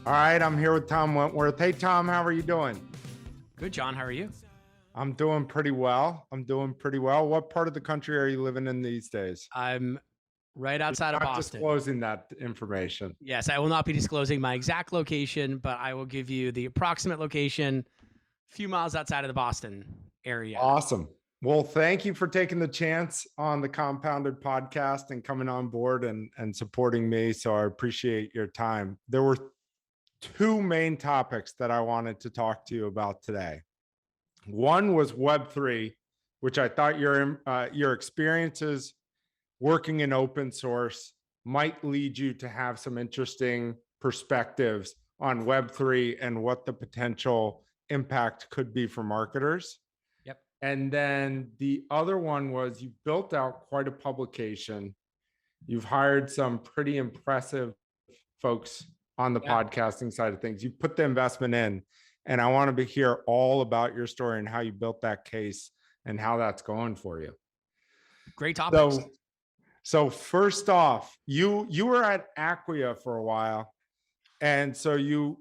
All right, I'm here with Tom Wentworth. Hey, Tom, how are you doing? Good, John. How are you? I'm doing pretty well. What part of the country are you living in these days? I'm right You're outside of not Boston. disclosing that information. Yes, I will not be disclosing my exact location, but I will give you the approximate location, a few miles outside of the Boston area. Awesome. Well, thank you for taking the chance on the Compounded podcast and coming on board and supporting me. So I appreciate your time. There were two main topics that I wanted to talk to you about today. One was Web3, which I thought your experiences working in open source might lead you to have some interesting perspectives on Web3 and what the potential impact could be for marketers. Yep. And then the other one was you built out quite a publication. You've hired some pretty impressive folks on the podcasting side of things. You put the investment in, and I want to hear all about your story and how you built that case and how that's going for you. Great topics. So first off, you were at Acquia for a while, and so you've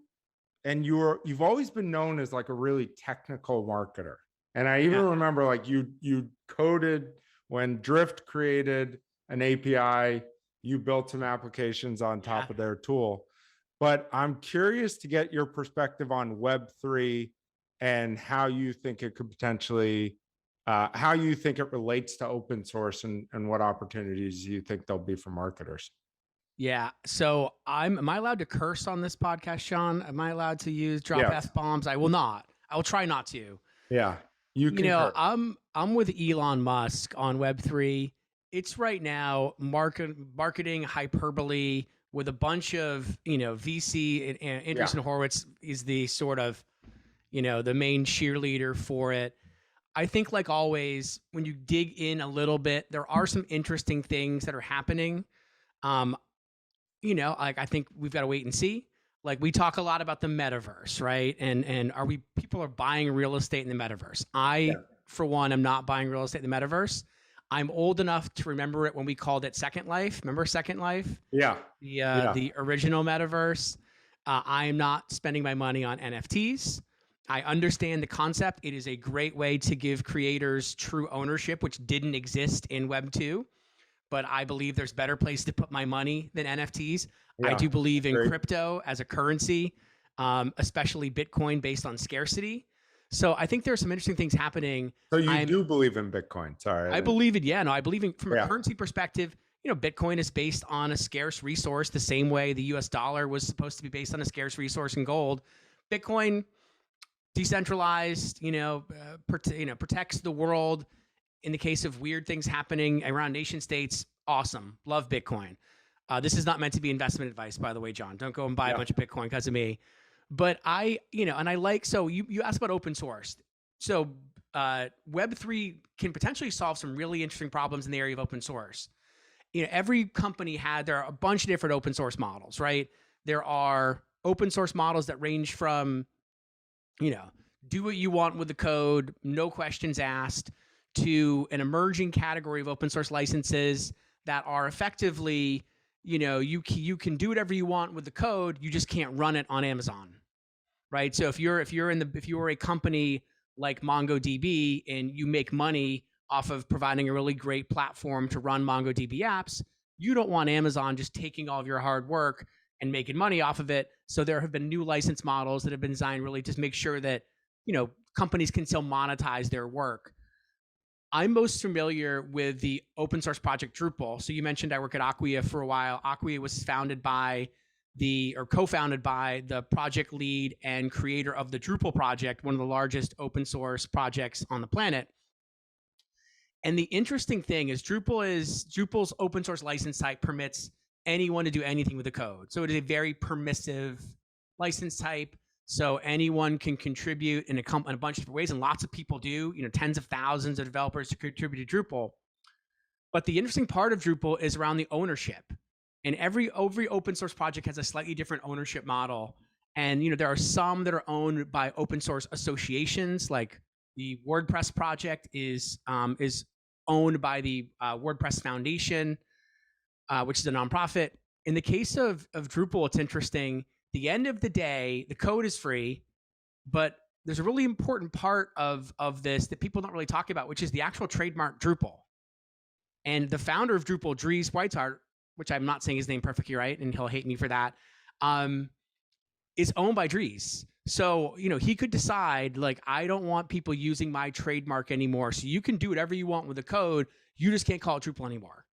always been known as like a really technical marketer. And I even remember like you coded when Drift created an API, you built some applications on top of their tool. But I'm curious to get your perspective on Web3 and how you think it could potentially, how you think it relates to open source and what opportunities you think there'll be for marketers. Yeah. So am I allowed to curse on this podcast, Sean? Am I allowed to drop F-bombs? I will not. I will try not to. Yeah. You know, I'm with Elon Musk on Web3. It's right now marketing hyperbole with a bunch of, VC and Andreessen Horowitz is the sort of, the main cheerleader for it. I think like always, when you dig in a little bit, there are some interesting things that are happening. Like I think we've got to wait and see. Like we talk a lot about the metaverse, right? And people are buying real estate in the metaverse. For one, am not buying real estate in the metaverse. I'm old enough to remember it when we called it Second Life. Remember Second Life? Yeah. The original metaverse. I am not spending my money on NFTs. I understand the concept. It is a great way to give creators true ownership, which didn't exist in Web 2. But I believe there's better place to put my money than NFTs. Yeah, I do believe in crypto as a currency, especially Bitcoin based on scarcity. So I think there's some interesting things happening. So you do believe in Bitcoin? Sorry. I believe it. Yeah, no, I believe in from a currency perspective. Bitcoin is based on a scarce resource the same way the US dollar was supposed to be based on a scarce resource in gold. Bitcoin, decentralized, protects the world. In the case of weird things happening around nation states, awesome. Love Bitcoin. This is not meant to be investment advice, by the way, John. Don't go and buy a bunch of Bitcoin because of me. But so you asked about open source. So Web3 can potentially solve some really interesting problems in the area of open source. Every company there are a bunch of different open source models, right? There are open source models that range from, do what you want with the code, no questions asked, to an emerging category of open source licenses that are effectively, you can do whatever you want with the code, you just can't run it on Amazon, right? So if you were a company like MongoDB and you make money off of providing a really great platform to run MongoDB apps, you don't want Amazon just taking all of your hard work and making money off of it. So there have been new license models that have been designed really to make sure that, companies can still monetize their work. I'm most familiar with the open source project Drupal. So you mentioned I work at Acquia for a while. Acquia was co-founded by the project lead and creator of the Drupal project, one of the largest open source projects on the planet. And the interesting thing is Drupal's open source license type permits anyone to do anything with the code. So it is a very permissive license type. So anyone can contribute in a bunch of different ways, and lots of people do. Tens of thousands of developers to contribute to Drupal. But the interesting part of Drupal is around the ownership. And every open source project has a slightly different ownership model. And there are some that are owned by open source associations, like the WordPress project is owned by the WordPress Foundation, which is a nonprofit. In the case of Drupal, it's interesting. the end of the day, the code is free, but there's a really important part of this that people don't really talk about, which is the actual trademark Drupal. And the founder of Drupal, Dries Whitehart, which I'm not saying his name perfectly right, and he'll hate me for that, is owned by Dries. So, he could decide, like, I don't want people using my trademark anymore. So you can do whatever you want with the code. You just can't call it Drupal anymore.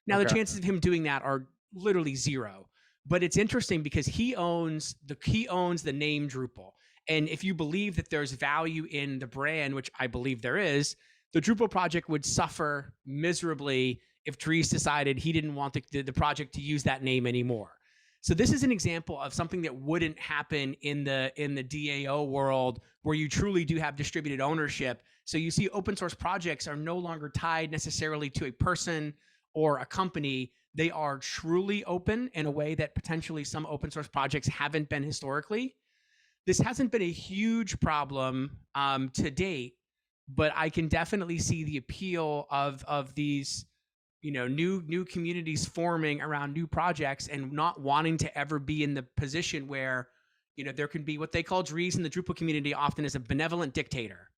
Now, the chances of him doing that are literally zero. But it's interesting because he owns the name Drupal. And if you believe that there's value in the brand, which I believe there is, the Drupal project would suffer miserably if Dries decided he didn't want the project to use that name anymore. So this is an example of something that wouldn't happen in the DAO world, where you truly do have distributed ownership. So you see open source projects are no longer tied necessarily to a person or a company. They are truly open in a way that potentially some open source projects haven't been historically. This hasn't been a huge problem to date, but I can definitely see the appeal of these new communities forming around new projects, and not wanting to ever be in the position where there can be what they call Dries in the Drupal community often as a benevolent dictator.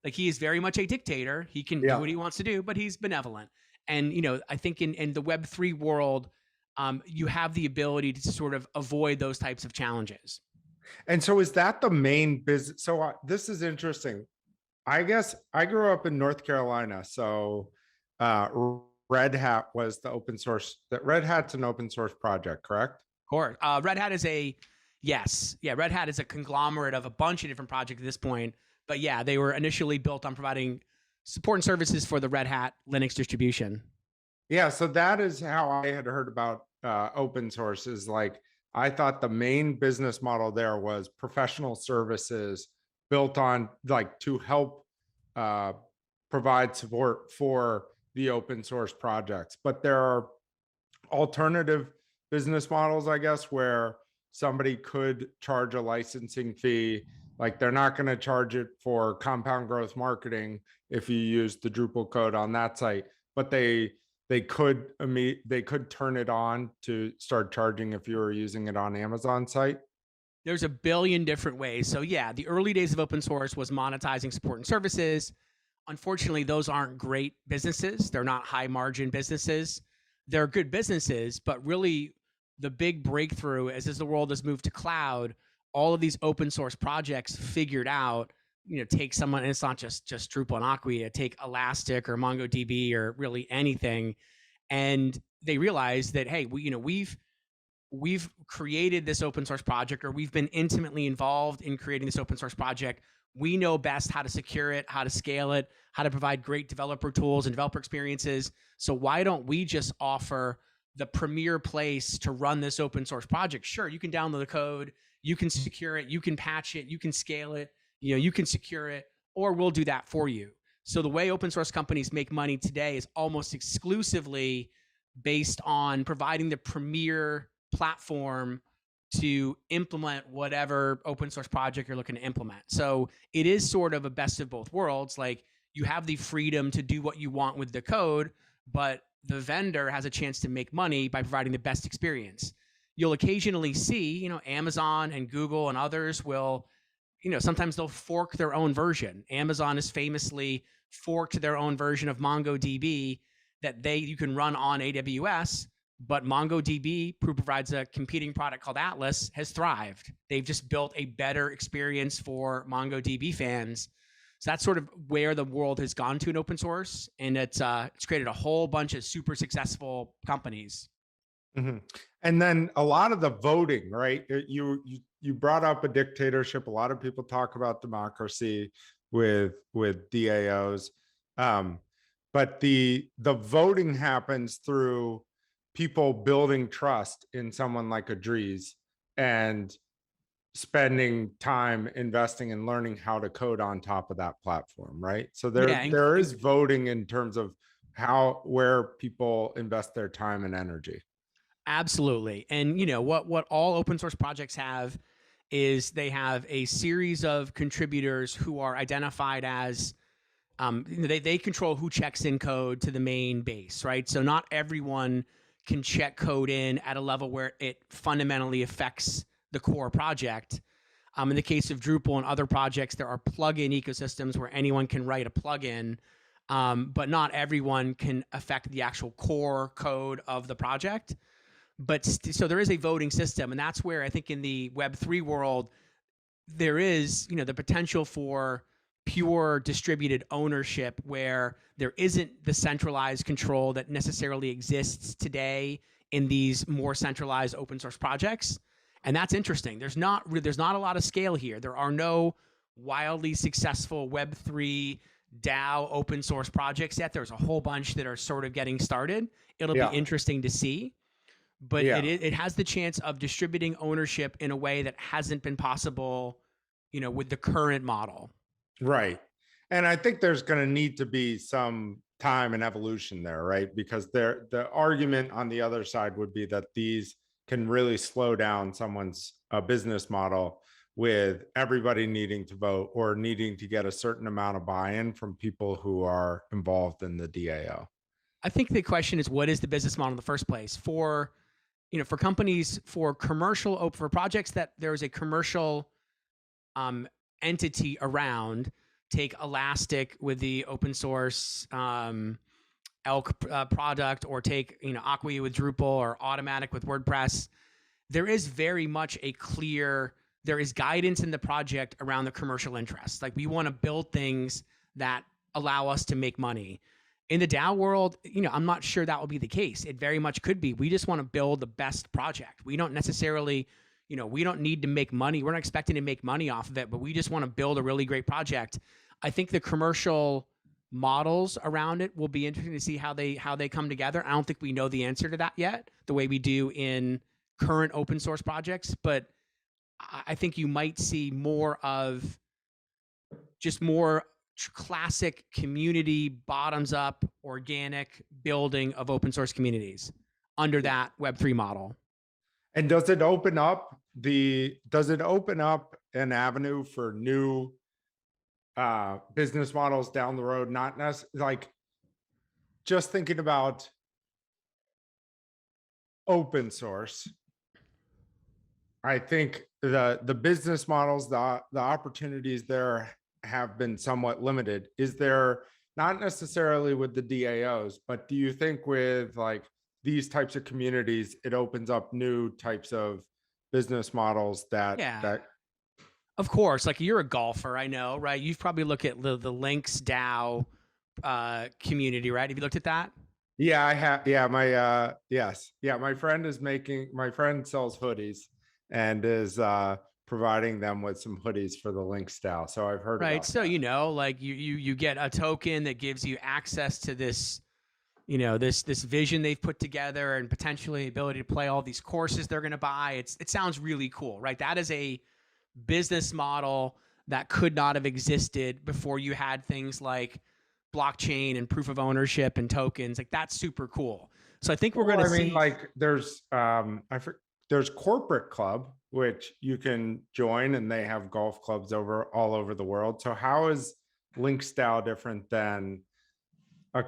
Like, he is very much a dictator. He can do what he wants to do, but he's benevolent. And I think in the Web3 world, you have the ability to sort of avoid those types of challenges. And so is that the main business? So this is interesting. I guess I grew up in North Carolina. So Red Hat was the open source, that Red Hat's an open source project, correct? Of course. Red Hat is Red Hat is a conglomerate of a bunch of different projects at this point. But yeah, they were initially built on providing support and services for the Red Hat Linux distribution. Yeah, so that is how I had heard about open source. Is like, I thought the main business model there was professional services built on, like, to help provide support for the open source projects. But there are alternative business models, I guess, where somebody could charge a licensing fee. Like, they're not going to charge it for compound growth marketing if you use the Drupal code on that site, but they could turn it on to start charging if you were using it on Amazon site. There's a billion different ways. So yeah, the early days of open source was monetizing support and services. Unfortunately, those aren't great businesses. They're not high margin businesses. They're good businesses, but really the big breakthrough is, as the world has moved to cloud, all of these open source projects figured out, take someone, and it's not just Drupal and Acquia, take Elastic or MongoDB or really anything. And they realized that, hey, we've created this open source project, or we've been intimately involved in creating this open source project. We know best how to secure it, how to scale it, how to provide great developer tools and developer experiences. So why don't we just offer the premier place to run this open source project? Sure, you can download the code, you can secure it, you can patch it, you can scale it, you can secure it, or we'll do that for you. So the way open source companies make money today is almost exclusively based on providing the premier platform to implement whatever open source project you're looking to implement. So it is sort of a best of both worlds. Like, you have the freedom to do what you want with the code, but the vendor has a chance to make money by providing the best experience. You'll occasionally see, Amazon and Google and others will, sometimes they'll fork their own version. Amazon has famously forked their own version of MongoDB that you can run on AWS. But MongoDB, who provides a competing product called Atlas, has thrived. They've just built a better experience for MongoDB fans. So that's sort of where the world has gone to in open source, and it's created a whole bunch of super successful companies. Mm-hmm. And then a lot of the voting, right? You brought up a dictatorship. A lot of people talk about democracy with DAOs, but the voting happens through people building trust in someone like a Dries and spending time investing and learning how to code on top of that platform, right? So there is voting in terms of where people invest their time and energy. Absolutely. And what all open source projects have is they have a series of contributors who are identified as they control who checks in code to the main base, right? So not everyone can check code in at a level where it fundamentally affects the core project. In the case of Drupal and other projects, there are plugin ecosystems where anyone can write a plugin, but not everyone can affect the actual core code of the project. But so there is a voting system, and that's where I think in the Web3 world, there is, the potential for pure distributed ownership where there isn't the centralized control that necessarily exists today in these more centralized open source projects. And that's interesting. There's not a lot of scale here. There are no wildly successful Web3 DAO open source projects yet. There's a whole bunch that are sort of getting started. It'll be interesting to see. But it has the chance of distributing ownership in a way that hasn't been possible, with the current model. Right. And I think there's going to need to be some time and evolution there, right? Because the argument on the other side would be that these can really slow down someone's business model with everybody needing to vote or needing to get a certain amount of buy-in from people who are involved in the DAO. I think the question is, what is the business model in the first place? For companies, for projects that there is a commercial entity around, take Elastic with the open source Elk product, or take Acquia with Drupal, or Automatic with WordPress. There is very much there is guidance in the project around the commercial interest. Like, we want to build things that allow us to make money. In the DAO world, I'm not sure that will be the case. It very much could be. We just want to build the best project. We don't necessarily, we don't need to make money. We're not expecting to make money off of it, but we just want to build a really great project. I think the commercial models around it will be interesting to see how they come together. I don't think we know the answer to that yet, the way we do in current open source projects, but I think you might see more of just more classic community, bottoms up, organic building of open source communities under that Web3 model. And does it open up an avenue for new business models down the road? Not necessarily, like, just thinking about open source, I think the business models, the opportunities there have been somewhat limited. Is there, not necessarily with the DAOs, but do you think with like these types of communities, it opens up new types of business models that of course, like, you're a golfer, I know, right? You've probably looked at the Lynx DAO community, right? Have you looked at that? Yeah, I have. Yeah, my friend sells hoodies and is providing them with some hoodies for the Lynx DAO. So I've heard right. about So that. like you get a token that gives you access to this, this vision they've put together, and potentially ability to play all these courses they're going to buy. It sounds really cool, right? That is a business model that could not have existed before you had things like blockchain and proof of ownership and tokens. Like, that's super cool. So I think we're going to see, like, there's Corporate Club, which you can join, and they have golf clubs all over the world. So how is Lynx DAO different than a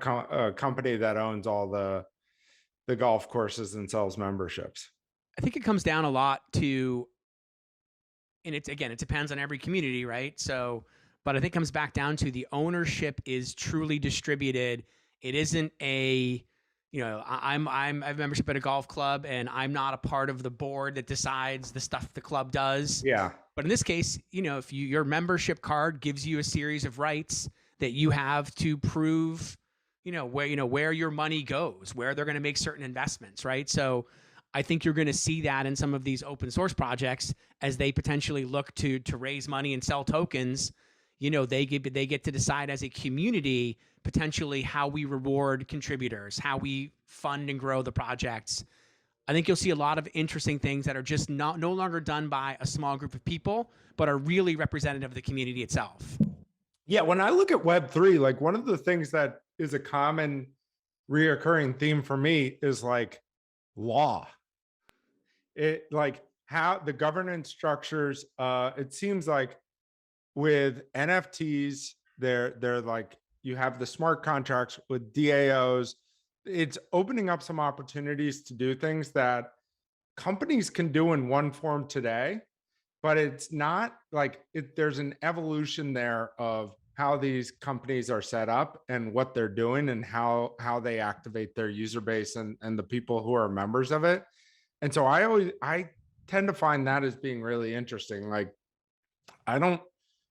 company that owns all the golf courses and sells memberships? I think it comes down a lot to, and it depends on every community, right? So, but I think it comes back down to the ownership is truly distributed. It isn't I have membership at a golf club, and I'm not a part of the board that decides the stuff the club does. Yeah. But in this case, if your membership card gives you a series of rights that you have to prove, where your money goes, where they're going to make certain investments, right? So I think you're going to see that in some of these open source projects as they potentially look to raise money and sell tokens. They get to decide as a community potentially how we reward contributors, how we fund and grow the projects. I think you'll see a lot of interesting things that are just no longer done by a small group of people, but are really representative of the community itself. Yeah, when I look at Web3, like, one of the things that is a common reoccurring theme for me is like law. It, like, how the governance structures, it seems like with NFTs, they're like, you have the smart contracts with DAOs. It's opening up some opportunities to do things that companies can do in one form today, but it's not like there's an evolution there of how these companies are set up and what they're doing and how they activate their user base and the people who are members of it. And so I tend to find that as being really interesting. Like, I don't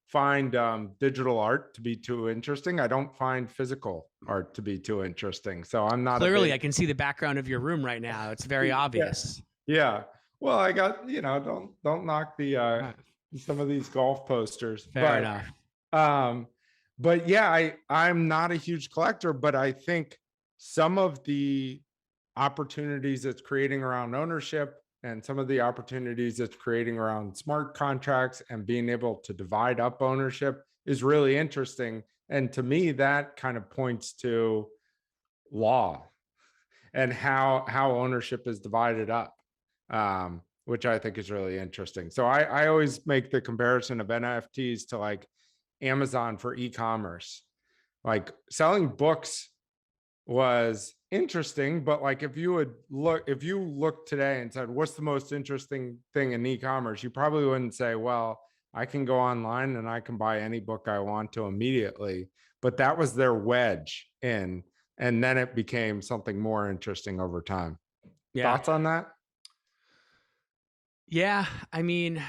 find digital art to be too interesting. I don't find physical art to be too interesting. So I'm not Clearly, a I can see the background of your room right now. It's very big, obvious. yeah. Well, I got, don't knock the Right. some of these golf posters. Fair enough. But yeah, I'm not a huge collector, but I think some of the opportunities it's creating around ownership and some of the opportunities it's creating around smart contracts and being able to divide up ownership is really interesting. And to me, that kind of points to law and how ownership is divided up, which I think is really interesting. So I always make the comparison of NFTs to like Amazon for e-commerce. Like, selling books was interesting, but like if you look today and said, what's the most interesting thing in e-commerce, you probably wouldn't say, well, I can go online and I can buy any book I want to immediately. But that was their wedge in, and then it became something more interesting over time. Yeah. Thoughts on that? Yeah. I mean,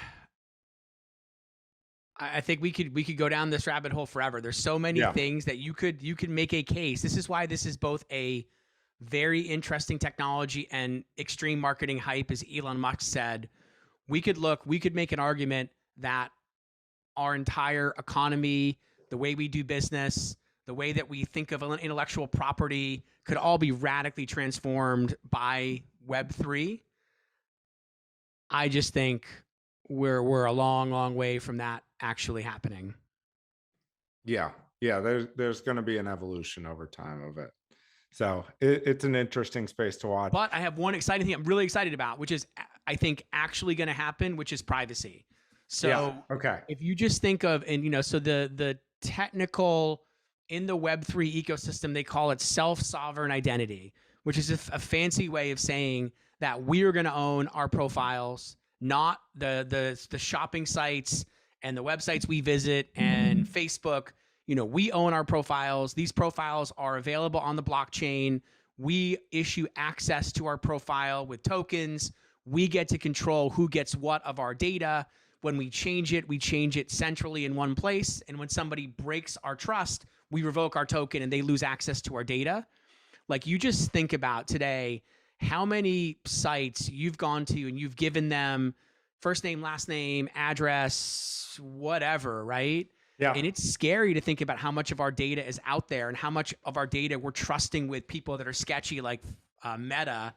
I think we could go down this rabbit hole forever. There's so many things that you could make a case. This is why this is both a very interesting technology and extreme marketing hype, as Elon Musk said. We could make an argument that our entire economy, the way we do business, the way that we think of intellectual property could all be radically transformed by Web3. I just think we're a long way from that actually happening. Yeah. There's going to be an evolution over time of it. So it's an interesting space to watch. But I have one exciting thing I'm really excited about, which is I think actually going to happen, which is privacy. So okay, if you just think of, and so the technical in the Web3 ecosystem, they call it self-sovereign identity, which is a fancy way of saying that we are going to own our profiles, not the shopping sites and the websites we visit and Facebook. We own our profiles. These profiles are available on the blockchain. We issue access to our profile with tokens. We get to control who gets what of our data. When we change it centrally in one place. And when somebody breaks our trust, we revoke our token and they lose access to our data. Like, you just think about today, how many sites you've gone to and you've given them first name, last name, address, whatever, right? Yeah. And it's scary to think about how much of our data is out there and how much of our data we're trusting with people that are sketchy, like Meta.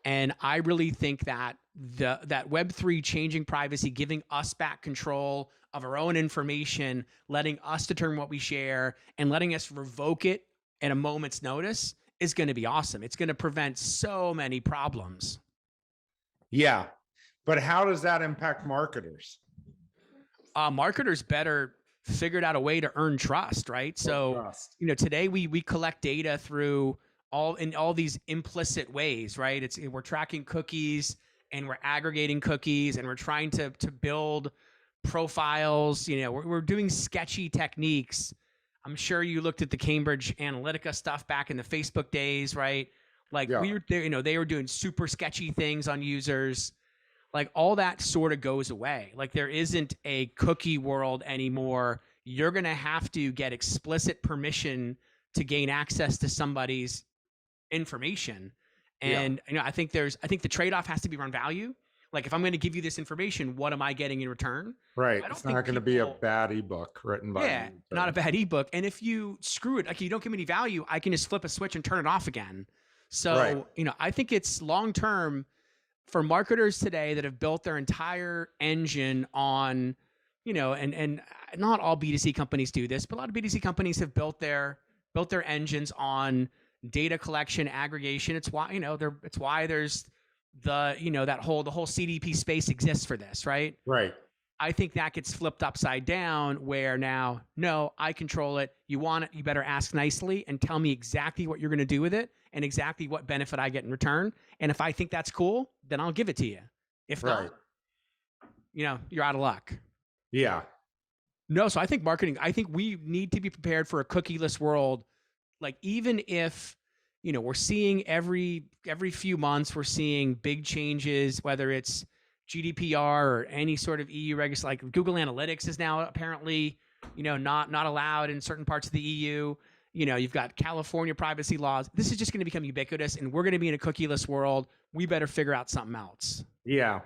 And I really think that that Web3 changing privacy, giving us back control of our own information, letting us determine what we share, and letting us revoke it at a moment's notice is going to be awesome. It's going to prevent so many problems. Yeah. But how does that impact marketers? Marketers better figured out a way to earn trust, right? So, today we collect data through all these implicit ways, right? We're tracking cookies and we're aggregating cookies and we're trying to build profiles. We're doing sketchy techniques. I'm sure you looked at the Cambridge Analytica stuff back in the Facebook days, right? Like, we were there, they were doing super sketchy things on users. Like, all that sort of goes away. Like, there isn't a cookie world anymore. You're going to have to get explicit permission to gain access to somebody's information. And I think the trade-off has to be around value. Like, if I'm going to give you this information, what am I getting in return? Right. It's not going to be a bad ebook written by you. Not a bad ebook. And if you screw it, like, you don't give me any value, I can just flip a switch and turn it off again. So, I think it's long-term for marketers today that have built their entire engine on, and not all B2C companies do this, but a lot of B2C companies have built their engines on data collection, aggregation. It's why, it's why there's the whole CDP space exists for this, right? Right. I think that gets flipped upside down where now, no, I control it. You want it, you better ask nicely and tell me exactly what you're going to do with it and exactly what benefit I get in return. And if I think that's cool, then I'll give it to you. If Right. not, you're out of luck. Yeah. No, so I think marketing, I think we need to be prepared for a cookieless world. Like even if, we're seeing every few months, we're seeing big changes, whether it's GDPR or any sort of EU regs, like Google Analytics is now apparently, not allowed in certain parts of the EU. You've got California privacy laws. This is just going to become ubiquitous and we're going to be in a cookieless world. We better figure out something else. Yeah.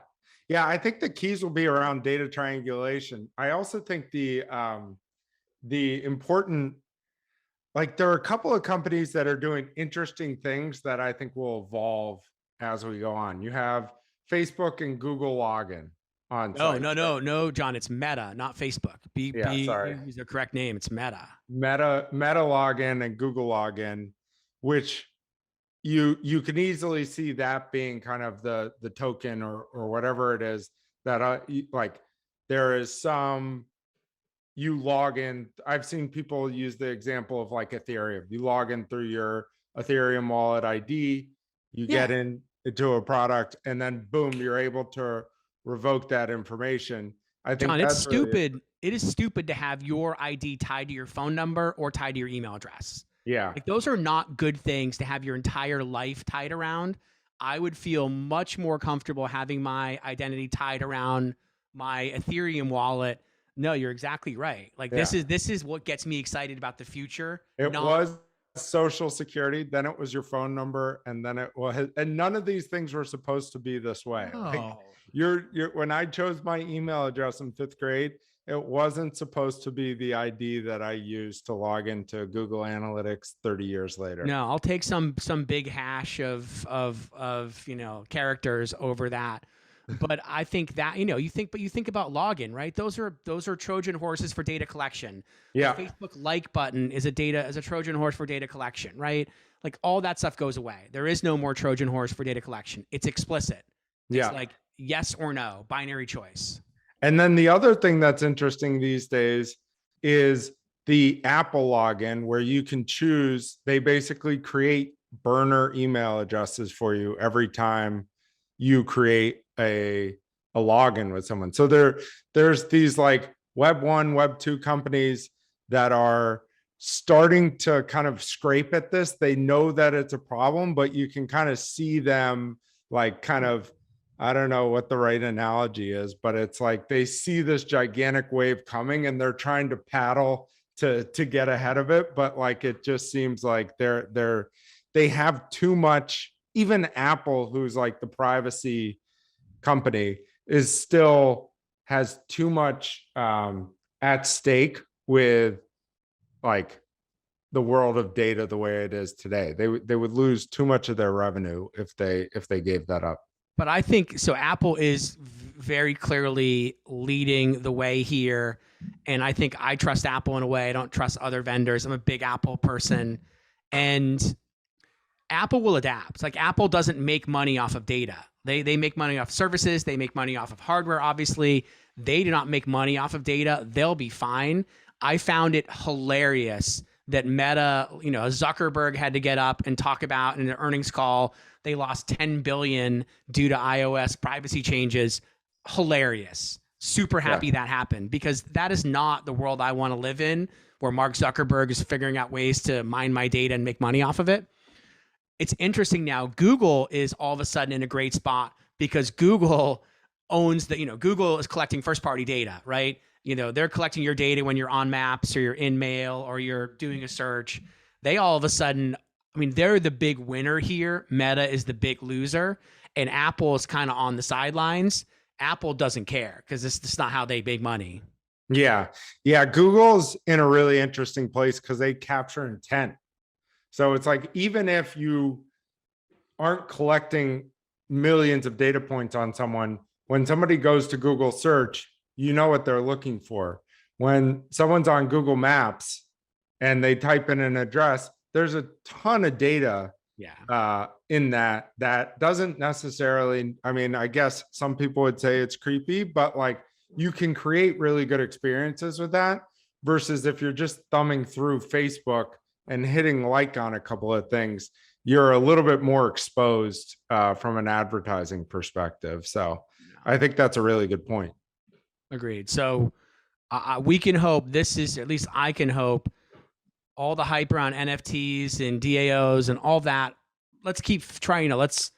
Yeah. I think the keys will be around data triangulation. I also think the important, like there are a couple of companies that are doing interesting things that I think will evolve as we go on. You have Facebook and Google login on No, sites. no, John. It's Meta, not Facebook. Sorry. Use the correct name. It's Meta. Meta login and Google login, which you can easily see that being kind of the token or whatever it is that like there is some, you log in. I've seen people use the example of like Ethereum. You log in through your Ethereum wallet ID, you get into a product, and then boom, you're able to revoke that information. I think John, that's it's stupid. It is stupid to have your ID tied to your phone number or tied to your email address. Yeah. Like those are not good things to have your entire life tied around. I would feel much more comfortable having my identity tied around my Ethereum wallet. No, you're exactly right. Like this is what gets me excited about the future. It was social security, then it was your phone number, and then it was, and none of these things were supposed to be this way. Oh. Like you're when I chose my email address in 5th grade, it wasn't supposed to be the ID that I used to log into Google Analytics 30 years later. No, I'll take some big hash of characters over that. But I think that, you think about login, right? Those are Trojan horses for data collection. Yeah. The Facebook like button is a Trojan horse for data collection, right? Like all that stuff goes away. There is no more Trojan horse for data collection. It's explicit. It's like yes or no, binary choice. And then the other thing that's interesting these days is the Apple login, where you can choose, they basically create burner email addresses for you every time you create a login with someone. So there's these like Web 1, Web 2 companies that are starting to kind of scrape at this. They know that it's a problem, but you can kind of see them like kind of, I don't know what the right analogy is, but it's like they see this gigantic wave coming and they're trying to paddle to get ahead of it. But like, it just seems like they have too much. Even Apple, who's like the privacy company, has too much at stake with like the world of data the way it is today. They would lose too much of their revenue if they gave that up. But I think so. Apple is very clearly leading the way here. And I think I trust Apple in a way I don't trust other vendors. I'm a big Apple person. And Apple will adapt. Like Apple doesn't make money off of data. They make money off services. They make money off of hardware, obviously. They do not make money off of data. They'll be fine. I found it hilarious that Meta, Zuckerberg had to get up and talk about in an earnings call, they lost 10 billion due to iOS privacy changes. Hilarious. Super happy that happened, because that is not the world I want to live in, where Mark Zuckerberg is figuring out ways to mine my data and make money off of it. It's interesting now. Google is all of a sudden in a great spot because Google owns Google is collecting first party data, right? They're collecting your data when you're on Maps or you're in Mail or you're doing a search. They all of a sudden, they're the big winner here. Meta is the big loser, and Apple is kind of on the sidelines. Apple doesn't care because this is not how they make money. Yeah. Google's in a really interesting place because they capture intent. So it's like, even if you aren't collecting millions of data points on someone, when somebody goes to Google search, you know what they're looking for. When someone's on Google Maps and they type in an address, there's a ton of data in that doesn't necessarily, I guess some people would say it's creepy, but like you can create really good experiences with that versus if you're just thumbing through Facebook and hitting like on a couple of things, you're a little bit more exposed from an advertising perspective. So I think that's a really good point. Agreed. So we can hope this is, at least I can hope, all the hype around NFTs and DAOs and all that. Let's keep trying, let's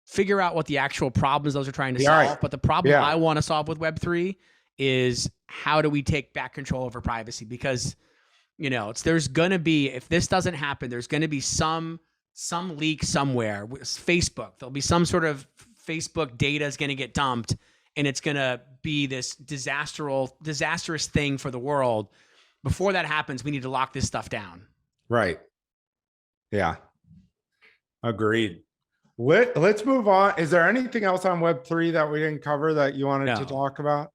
figure out what the actual problems those are trying to solve. Right. But the problem I want to solve with Web3 is how do we take back control over privacy? Because, there's going to be, if this doesn't happen, there's going to be some leak somewhere. Facebook, there'll be some sort of Facebook data is going to get dumped, and it's going to be this disastrous thing for the world. Before that happens, we need to lock this stuff down. Right. Yeah. Agreed. Let's move on. Is there anything else on Web3 that we didn't cover that you wanted to talk about?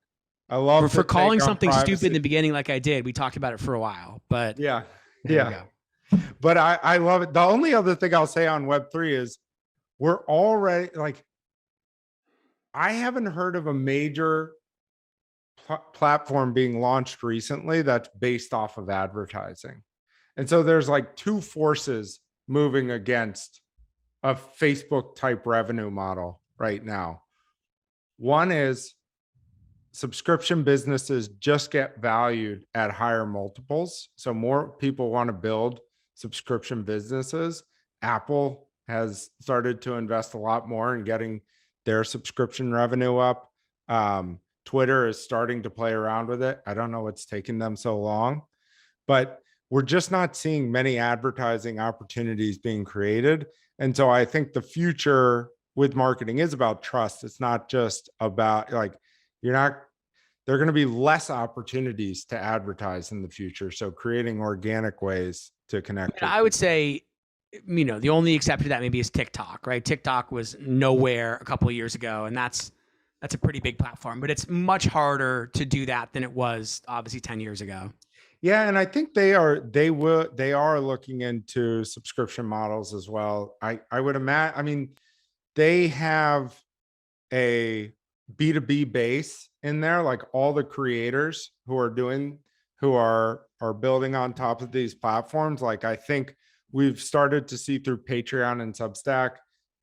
I love for calling something stupid in the beginning, like I did. We talked about it for a while, but yeah. But I love it. The only other thing I'll say on Web3 is we're already I haven't heard of a major platform being launched recently that's based off of advertising. And so there's like two forces moving against a Facebook type revenue model right now. One is subscription businesses just get valued at higher multiples. So more people want to build subscription businesses. Apple has started to invest a lot more in getting their subscription revenue up. Twitter is starting to play around with it. I don't know what's taking them so long, but we're just not seeing many advertising opportunities being created. And so I think the future with marketing is about trust. It's not just about there are going to be less opportunities to advertise in the future. So creating organic ways to connect. I would say, the only exception to that maybe is TikTok, right? TikTok was nowhere a couple of years ago, and that's a pretty big platform, but it's much harder to do that than it was obviously 10 years ago. Yeah. And I think they are looking into subscription models as well. I would imagine, they have a B2B base in there, like all the creators who are building on top of these platforms. Like, I think we've started to see through Patreon and Substack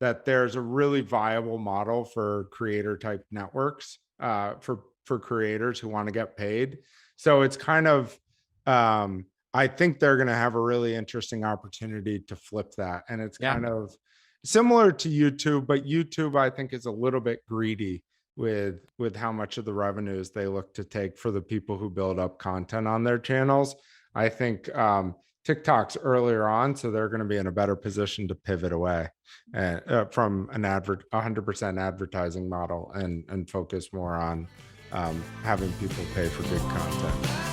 that there's a really viable model for creator type networks for creators who want to get paid. So it's kind of, I think they're going to have a really interesting opportunity to flip that. And it's kind of similar to YouTube, but YouTube, I think, is a little bit greedy with how much of the revenues they look to take for the people who build up content on their channels. I think TikTok's earlier on, so they're going to be in a better position to pivot away from an 100% advertising model and focus more on having people pay for good content.